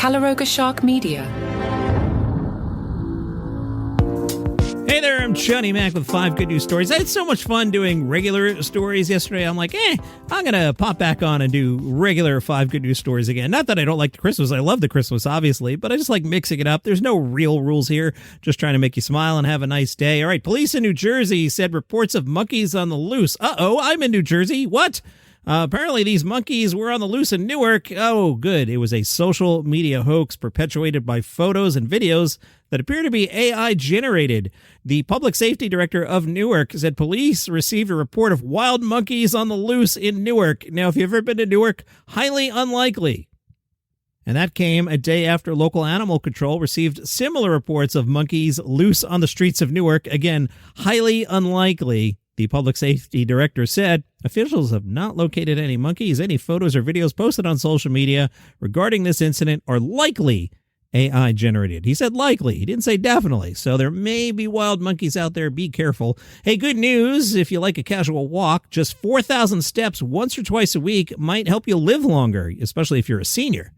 Caloroga Shark Media. Hey there, I'm Johnny Mac with 5 good news stories. I had so much fun doing regular stories yesterday. I'm like, I'm going to pop back on and do regular 5 good news stories again. Not that I don't like the Christmas. I love the Christmas, obviously, but I just like mixing it up. There's no real rules here. Just trying to make you smile and have a nice day. All right, police in New Jersey said reports of monkeys on the loose. Uh-oh, I'm in New Jersey. What? Apparently these monkeys were on the loose in Newark. Oh, good. It was a social media hoax perpetuated by photos and videos that appear to be AI generated. The public safety director of Newark said police received a report of wild monkeys on the loose in Newark. Now, if you've ever been to Newark, highly unlikely. And that came a day after local animal control received similar reports of monkeys loose on the streets of Newark. Again, highly unlikely. The public safety director said officials have not located any monkeys. Any photos or videos posted on social media regarding this incident are likely AI generated. He said likely. He didn't say definitely. So there may be wild monkeys out there. Be careful. Hey, good news. If you like a casual walk, just 4,000 steps once or twice a week might help you live longer, especially if you're a senior.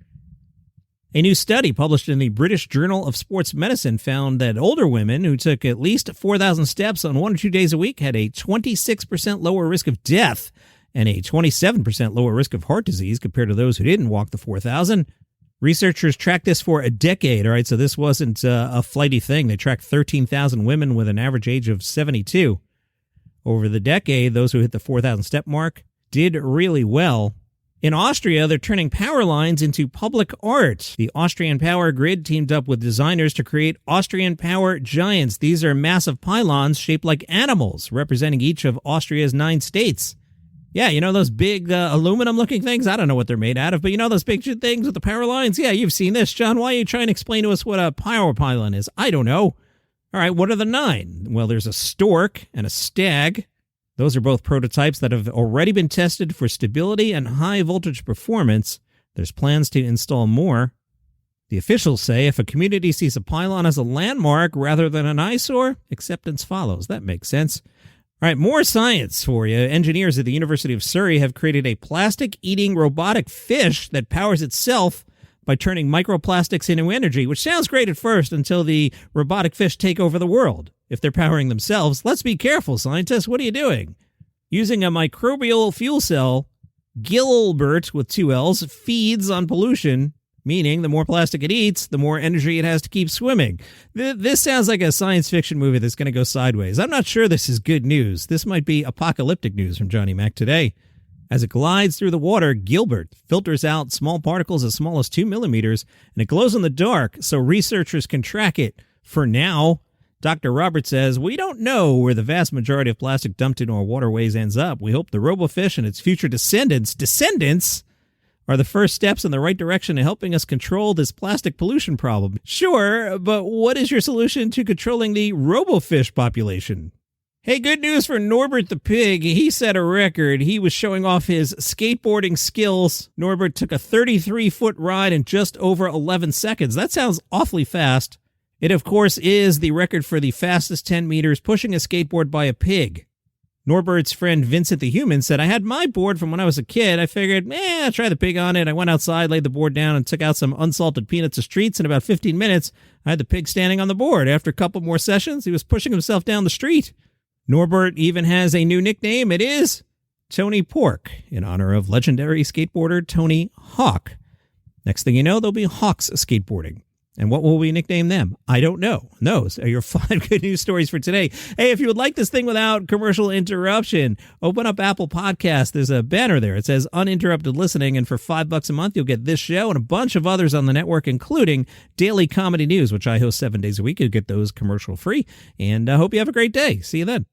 A new study published in the British Journal of Sports Medicine found that older women who took at least 4,000 steps on 1 or 2 days a week had a 26% lower risk of death and a 27% lower risk of heart disease compared to those who didn't walk the 4,000. Researchers tracked this for a decade, all right, so this wasn't a flighty thing. They tracked 13,000 women with an average age of 72. Over the decade, those who hit the 4,000 step mark did really well. In Austria, they're turning power lines into public art. The Austrian power grid teamed up with designers to create Austrian power giants. These are massive pylons shaped like animals, representing each of Austria's 9 states. Yeah, you know those big aluminum-looking things? I don't know what they're made out of, but you know those big things with the power lines? Yeah, you've seen this. John, why are you trying to explain to us what a power pylon is? I don't know. All right, what are the 9? Well, there's a stork and a stag. Those are both prototypes that have already been tested for stability and high-voltage performance. There's plans to install more. The officials say if a community sees a pylon as a landmark rather than an eyesore, acceptance follows. That makes sense. All right, more science for you. Engineers at the University of Surrey have created a plastic-eating robotic fish that powers itself by turning microplastics into energy, which sounds great at first until the robotic fish take over the world. If they're powering themselves, let's be careful, scientists. What are you doing? Using a microbial fuel cell, Gilbert, with 2 L's, feeds on pollution, meaning the more plastic it eats, the more energy it has to keep swimming. This sounds like a science fiction movie that's going to go sideways. I'm not sure this is good news. This might be apocalyptic news from Johnny Mac today. As it glides through the water, Gilbert filters out small particles as small as 2 millimeters, and it glows in the dark so researchers can track it. For now, Dr. Robert says, we don't know where the vast majority of plastic dumped into our waterways ends up. We hope the robofish and its future descendants are the first steps in the right direction in helping us control this plastic pollution problem. Sure, but what is your solution to controlling the robofish population? Hey, good news for Norbert the pig. He set a record. He was showing off his skateboarding skills. Norbert took a 33-foot ride in just over 11 seconds. That sounds awfully fast. It, of course, is the record for the fastest 10 meters pushing a skateboard by a pig. Norbert's friend Vincent the Human said, I had my board from when I was a kid. I figured, I'll try the pig on it. I went outside, laid the board down, and took out some unsalted peanuts of streets. In about 15 minutes, I had the pig standing on the board. After a couple more sessions, he was pushing himself down the street. Norbert even has a new nickname. It is Tony Pork, in honor of legendary skateboarder Tony Hawk. Next thing you know, there'll be Hawks skateboarding. And what will we nickname them? I don't know. Those are your 5 good news stories for today. Hey, if you would like this thing without commercial interruption, open up Apple Podcasts. There's a banner there. It says Uninterrupted Listening, and for $5 a month, you'll get this show and a bunch of others on the network, including Daily Comedy News, which I host 7 days a week. You'll get those commercial free. And I hope you have a great day. See you then.